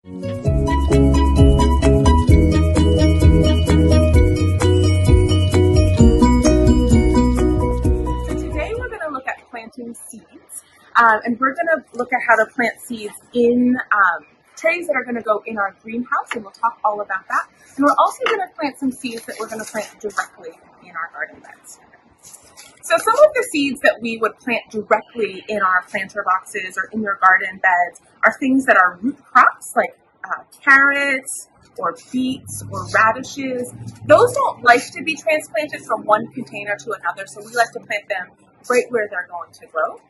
Seeds, and we're going to look at how to plant seeds in trays that are going to go in our greenhouse, and we'll talk all about that. And we're also going to plant some seeds that we're going to plant directly in our garden beds. So some of the seeds that we would plant directly in our planter boxes or in your garden beds are things that are root crops, like carrots or beets or radishes. Those don't like to be transplanted from one container to another, so we like to plant them right where they're going to grow.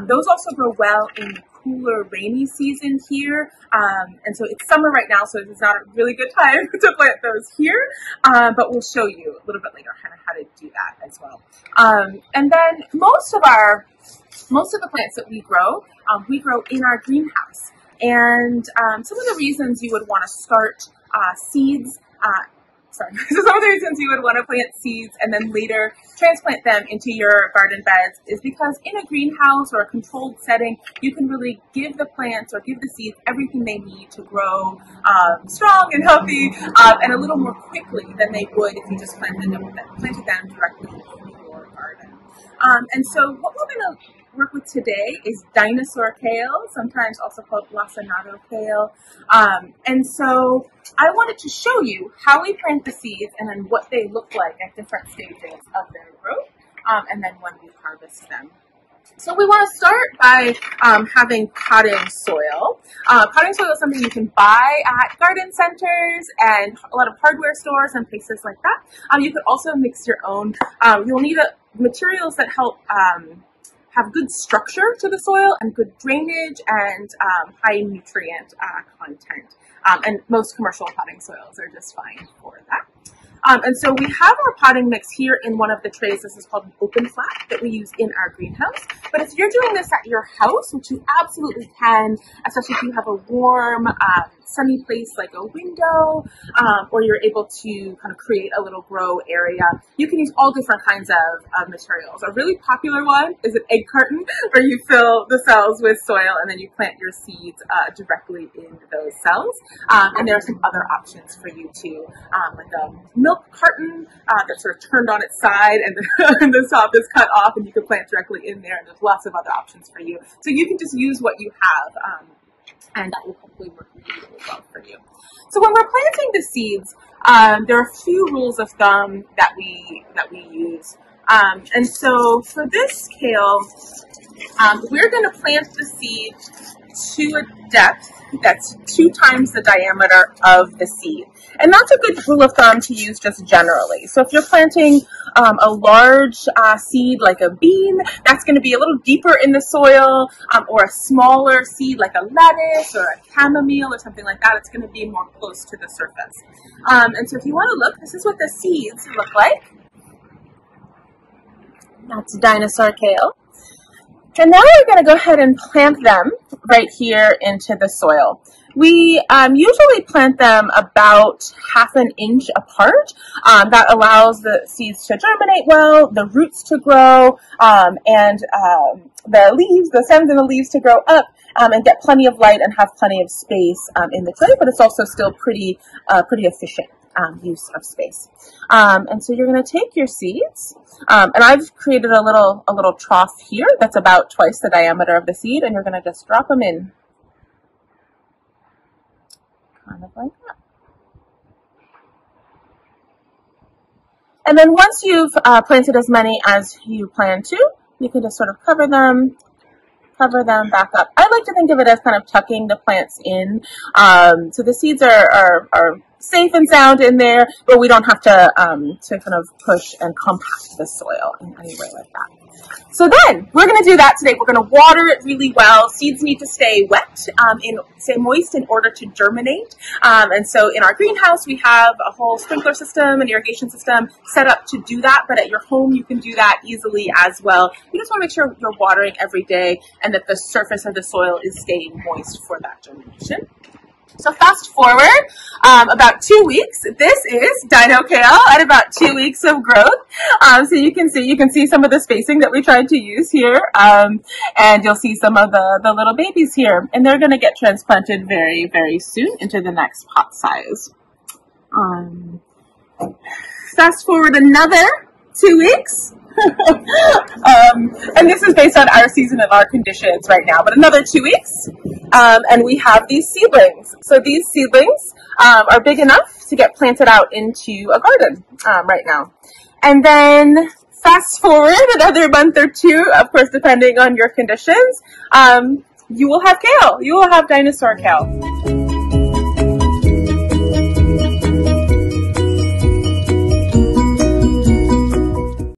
Those also grow well in the cooler, rainy season here. And so it's summer right now, so it's not a really good time to plant those here. But we'll show you a little bit later kind of how to do that as well. And then most of the plants that we grow in our greenhouse. And some of the reasons you would want to start seeds. So some of the reasons you would want to plant seeds and then later transplant them into your garden beds is because in a greenhouse or a controlled setting, you can really give the plants or give the seeds everything they need to grow strong and healthy and a little more quickly than they would if you just planted them directly in your garden. And so what we're going to work with today is dinosaur kale, sometimes also called lacinato kale. And so I wanted to show you how we plant the seeds and then what they look like at different stages of their growth, and then when we harvest them. So we want to start by having potting soil. Potting soil is something you can buy at garden centers and a lot of hardware stores and places like that. You could also mix your own. You'll need materials that help have good structure to the soil and good drainage and high nutrient content. And most commercial potting soils are just fine for that. And so we have our potting mix here in one of the trays. This is called an open flat that we use in our greenhouse. But if you're doing this at your house, which you absolutely can, especially if you have a warm, sunny place like a window, or you're able to kind of create a little grow area, you can use all different kinds of materials. A really popular one is an egg carton where you fill the cells with soil and then you plant your seeds directly in those cells. And there are some other options for you too, like a milk carton that's sort of turned on its side and the top is cut off and you can plant directly in there. And there's lots of other options for you. So you can just use what you have. And that will hopefully work really, really well for you. So when we're planting the seeds, there are a few rules of thumb that we use. And so for this kale, we're going to plant the seed to a depth that's 2 times the diameter of the seed. And that's a good rule of thumb to use just generally. So if you're planting a large seed like a bean, that's going to be a little deeper in the soil, or a smaller seed like a lettuce or a chamomile or something like that, it's going to be more close to the surface. And so if you want to look, this is what the seeds look like. That's dinosaur kale. And now we're going to go ahead and plant them right here into the soil. We usually plant them about 1/2 inch apart. That allows the seeds to germinate well, the roots to grow, and the leaves, the stems and the leaves to grow up and get plenty of light and have plenty of space in the tray, but it's also still pretty efficient use of space. And so you're going to take your seeds, and I've created a little trough here that's about twice the diameter of the seed, and you're going to just drop them in. Kind of like that. And then once you've planted as many as you plan to, you can just sort of cover them back up. I like to think of it as kind of tucking the plants in. So the seeds are safe and sound in there, but we don't have to kind of push and compact the soil in any way like that. So then we're going to do that today. We're going to water it really well. Seeds need to stay wet, stay moist in order to germinate. And so in our greenhouse, we have a whole sprinkler system and irrigation system set up to do that. But at your home, you can do that easily as well. You just want to make sure you're watering every day and that the surface of the soil is staying moist for that germination. So fast forward about 2 weeks. This is dino kale at about 2 weeks of growth. So you can see some of the spacing that we tried to use here, and you'll see some of the little babies here, and they're going to get transplanted very, very soon into the next pot size. Fast forward another 2 weeks. And this is based on our season and our conditions right now, but another 2 weeks, and we have these seedlings. So these seedlings are big enough to get planted out into a garden right now. And then fast forward another month or two, of course, depending on your conditions, you will have kale. You will have dinosaur kale.